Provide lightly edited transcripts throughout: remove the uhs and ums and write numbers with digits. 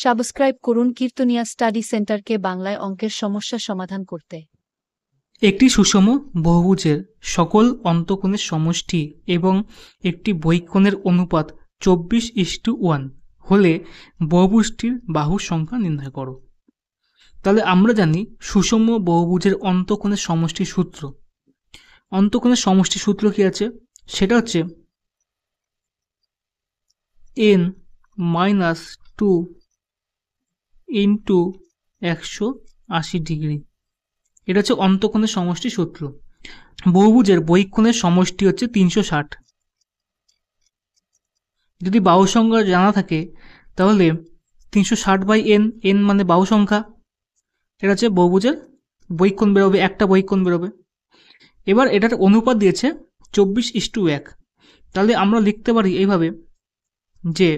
Subscribe করুন কীর্তনিয়া study সেন্টারকে বাংলায় অঙ্কের সমস্যা সমাধান করতে। একটি সুষম বহুভুজের সকল অন্তঃকোণের সমষ্টি এবং একটি বহিঃকোণের অনুপাত 24:1 হলে বহুভুজটির বাহুর সংখ্যা নির্ণয় করো। তাহলে আমরা জানি সুষম বহুভুজের অন্তঃকোণের সমষ্টির সূত্র। অন্তঃকোণের সমষ্টির সূত্র কি আছে? সেটা হচ্ছে n-2 ইন্টু 180 ডিগ্রি। এটা হচ্ছে অন্তঃকোণের সমষ্টি সূত্র। বহুভুজের বহিঃকোণের সমষ্টি হচ্ছে 360। যদি বাহু সংখ্যা জানা থাকে তাহলে 360/n, n মানে বাহু সংখ্যা, এটা হচ্ছে বহুভুজের বহিঃকোণ বেরোবে, একটা বহিঃকোণ বেরোবে। এবার এটার অনুপাত দিয়েছে 24:1। তাহলে আমরা লিখতে পারি এইভাবে যে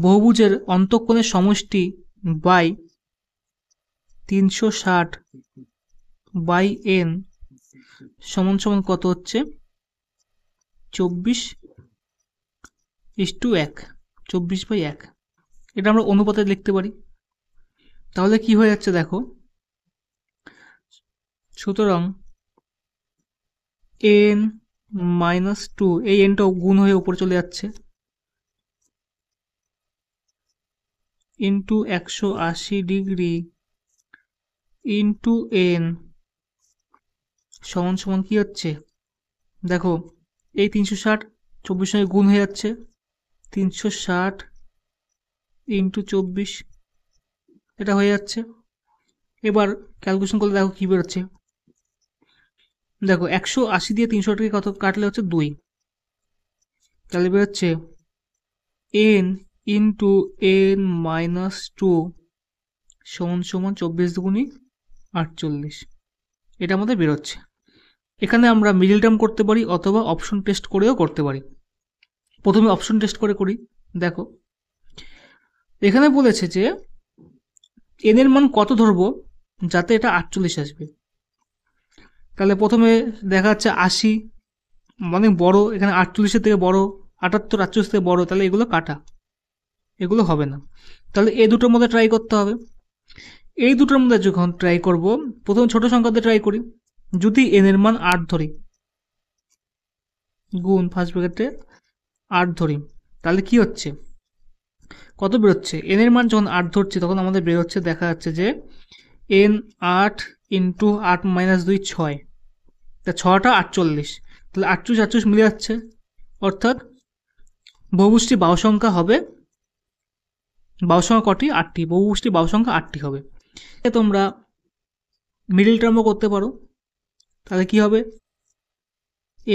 বহুভুজের অন্তঃকোণের সমষ্টি বাই 360/n সমান সমান কত হচ্ছে? 24:1, 24/1। এটা আমরা অনুপাতে লিখতে পারি। তাহলে কি হয়ে যাচ্ছে দেখো, সুতরাং n-2, এই nটা গুণ হয়ে উপরে চলে যাচ্ছে, ইন্টু 180 ডিগ্রি ইন্টু n সমান সমান কি হচ্ছে দেখো, এই 360 24 সঙ্গে গুণ হয়ে যাচ্ছে, 360 ইন্টু 24 এটা হয়ে যাচ্ছে। এবার ক্যালকুলেশন করলে দেখো কি বেরোচ্ছে, দেখো 180 দিয়ে 360কে কত কাটলে হচ্ছে 2, তাহলে বেরোচ্ছে n ইন্টু n-2 সমান সমান 24×2 = 48। এটা আমাদের বেরোচ্ছে। এখানে আমরা মিডল টার্ম করতে পারি অথবা অপশন টেস্ট করেও করতে পারি। প্রথমে অপশন টেস্ট করে করি। দেখো এখানে বলেছে যে n এর মান কত ধরবো যাতে এটা 48 আসবে। তাহলে প্রথমে দেখা যাচ্ছে 80 অনেক বড়, এখানে 48-এর থেকে বড়, 78 48 থেকে বড়, তাহলে এগুলো কাটা, এগুলো হবে না। তাহলে এই দুটোর মধ্যে ট্রাই করতে হবে। এই দুটোর মধ্যে যখন ট্রাই করব, প্রথমে ছোট সংখ্যাতে ট্রাই করি। যদি n এর মান 8 ধরি, গুণ ফার্স্ট ব্র্যাকেটে 8 ধরি, তাহলে কি হচ্ছে, কত বেরোচ্ছে? n এর মান যখন 8 ধরছি তখন আমাদের বেরোচ্ছে, দেখা যাচ্ছে যে n 8 ইন্টু 8 - 2 6, তা 6টা 48, তাহলে 48 48 মিলে যাচ্ছে, অর্থাৎ বহুভুজটি বাহু সংখ্যা হবে, বাহু সংখ্যা কটি? 8টি। বহুভুজটি বাহু সংখ্যা 8টি হবে। তোমরা মিডল টার্মও করতে পারো। তাহলে কি হবে,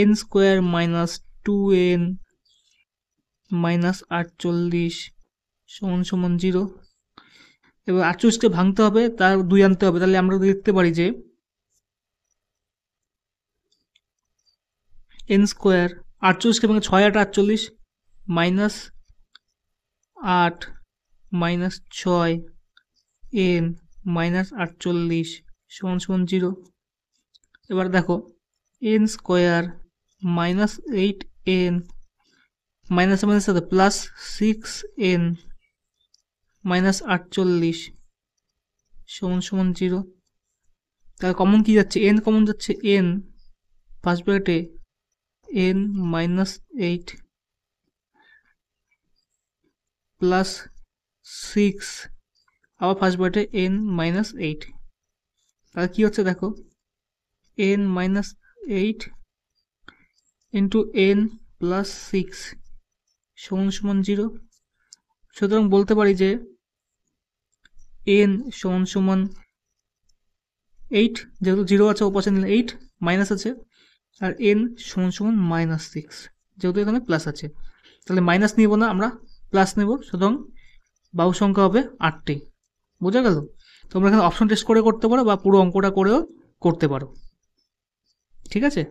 n² - 2n - 48 সমান সমান 0। এবার 48কে ভাঙতে হবে, তার 2 আনতে হবে। তাহলে আমরা লিখতে পারি যে n², 48কে ভাঙে 6 8 48, -8 - 6 n - 48 সমান সমান 0। এবার দেখো n² - 8n মাইনাস আমাদের সাথে প্লাস 6n - 48 সমান সমান 0। তাহলে কমন কি যাচ্ছে? n কমন যাচ্ছে, n ফার্স্ট ব্র্যাকেটে n - 8 প্লাস 6 আবার ফার্স্ট ব্র্যাকেটে n - 8। তাহলে কি হচ্ছে দেখো, n - 8 ইন্টু n প্লাস 6 সমান সমান 0। সুতরাং বলতে পারি যে n সমান সমান 8, যেহেতু 0 আছে ও পাশে নিলে 8 মাইনাস আছে, আর n সমান সমান -6, যেহেতু এখানে প্লাস আছে, তাহলে মাইনাস নিব না, আমরা প্লাস নেব। সুতরাং বাহু সংখ্যা হবে 8টি। বোঝা গেল? তোমরা এখানে অপশন টেস্ট করে করতে পারো বা পুরো অঙ্কটা করেও করতে পারো। ঠিক আছে?